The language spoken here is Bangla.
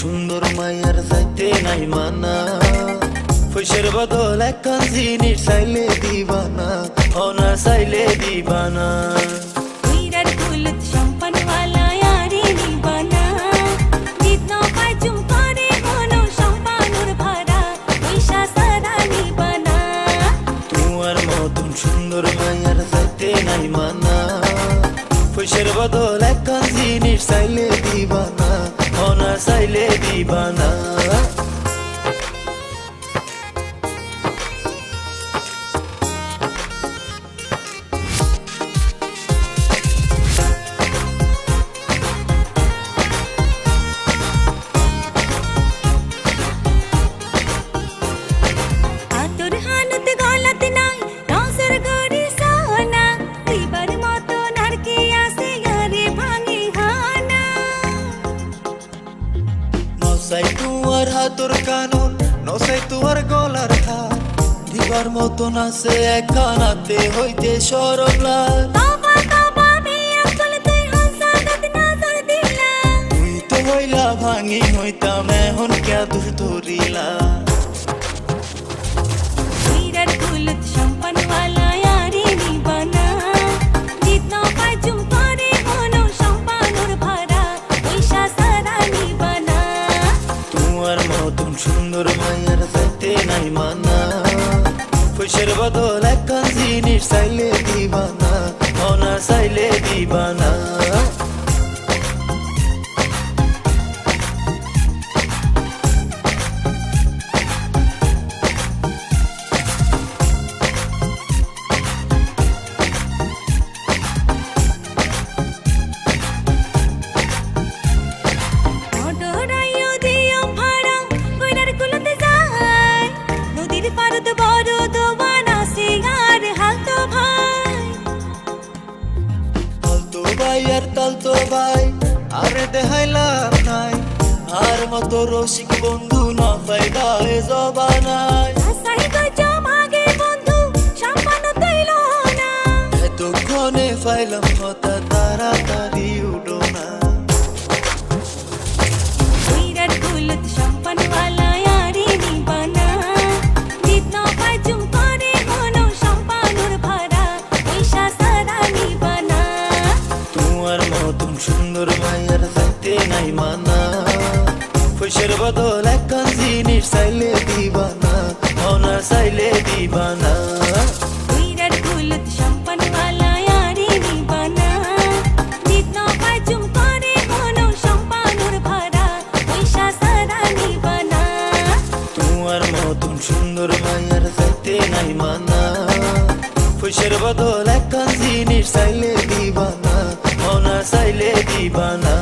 সুন্দর মায়ার যাইতে নাই মানা পয়সার বদল একখান জিনিস চাইলে দিবানা অনা চাইলে দিবানা উইরার কুলত সম্পনওয়ালা ইয়ারে নিবানা নিত্ন পাজুম করে কোনো সম্পানুর ভাড়া পয়সা সারা নিবানা তোমার মতন সুন্দর মায়ার যাইতে নাই মানা পয়সার বদল একখান জিনিস চাইলে দিবানা অনা চাইলে দিবানা আতর হানত গলত নাই নজর গড়ি সোনা দিবার মতো নারকে আসে ইয়ারে ভাঙে হানা নসাই তোমার হাতর কানুন নসাই তোমার গলার হার দিবার মতন আছে একখানাতে হইতে সরম লাল তবা তবা বেআকুল তুই হাসাদত নজর দিলা তুই তো হইলা ভাঙি হইতাম এখন কে দোষ ধরিলা উইরার কুলত সম্পনওয়ালা ইয়ারে নিবানা নিত্ন পাজুম করে কোনো সম্পানুর ভাড়া পয়সা সারা নিবানা তোমার মতন সুন্দর মায়ার যাইতে নাই মানা পয়সার বদল একখান জিনিস চাইলে দিবানা অনা চাইলে দিবানা অডরাইও দিও ভাড়া উইরার কুলত যায় নদীর পারদ বড় দোবানা সিগার হালতো ভাই তালতো ভাই আর তালতো ভাই আরে দেখাইলাম নাই আর মতো রসিক বন্ধু না পাইলা এ জবানায় আসাই গজো মাগে বন্ধু সম্পান তৈল না এতক্ষণে পাইলাম কথা তাড়াতাড়ি উঠো না উইরার কুলত সম্পনওয়ালা ইয়ারে নিবানা নিত্ন পাজুম করে কোনো সম্পানুর ভাড়া পয়সা সারা নিবানা তোমার মতন সুন্দর মায়ার যাইতে নাই মানা পয়সার বদল একখান জিনিস চাইলে দিবানা অনা চাইলে দিবানা উইরার কুলত সম্পনওয়ালা ইয়ারে নিবানা নিত্ন পাজুম করে কোনো সম্পানুর ভাড়া পয়সা সারা নিবানা তোমার মতন সুন্দর মায়ার যাইতে নাই মানা পয়সার বদল একখান জিনিস চাইলে দিবানা অনা চাইলে দিবানা